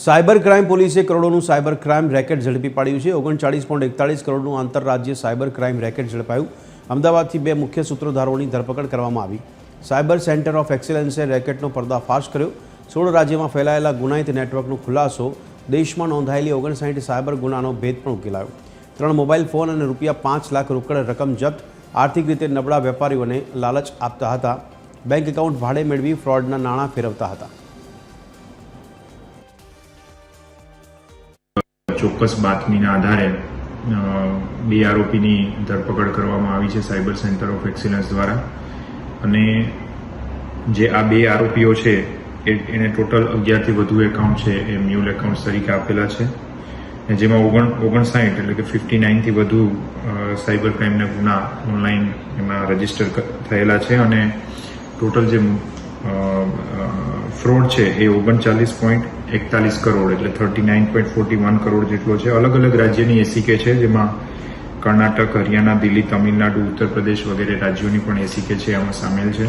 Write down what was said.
Cyber crime પોલીસે કરોડોનું cyber crime racket ઝડપી પાડ્યું છે। 39.41 કરોડનું આંતરરાજ્ય સાયબર ક્રાઇમ રેકેટ ઝડપાયું। અમદાવાદથી બે મુખ્ય સૂત્રધારોની ધરપકડ કરવામાં આવી। સાયબર સેન્ટર ઓફ એક્સેલન્સે રેકેટનો પર્દાફાશ કર્યો। 16 રાજ્યોમાં ફેલાયેલા ગુનાહિત નેટવર્કનો ખુલાસો, દેશમાં નોંધાયેલી 59 સાયબર ગુનાનો ભેદ પણ ઉકેલાયો। 3 મોબાઈલ ફોન અને ₹5 લાખ રોકડ રકમ જપ્ત। આર્થિક રીતે નબળા વેપારીઓને લાલચ આપતા હતા, બેંક એકાઉન્ટ ભાડે મેળવી ફ્રોડના નાણાં ફેરવતા હતા। ચોક્કસ બાતમીના આધારે બે આરોપીની ધરપકડ કરવામાં આવી છે સાયબર સેન્ટર ઓફ એક્સિલન્સ દ્વારા। અને જે આ બે આરોપીઓ છે એને ટોટલ 11થી વધુ એકાઉન્ટ છે એ મ્યુલ એકાઉન્ટ તરીકે આપેલા છે, જેમાં 59 એટલે કે 59થી વધુ સાયબર ક્રાઇમના ગુના ઓનલાઈન એમાં રજીસ્ટર થયેલા છે। અને ટોટલ જે ફ્રોડ છે એ 39.41 કરોડ એટલે 39.41 કરોડ જેટલો છે। અલગ અલગ રાજ્યની એસીકે છે, જેમાં કર્ણાટક, હરિયાણા, દિલ્હી, તમિલનાડુ, ઉત્તર પ્રદેશ વગેરે રાજ્યોની પણ એસીકે છે આમાં સામેલ છે।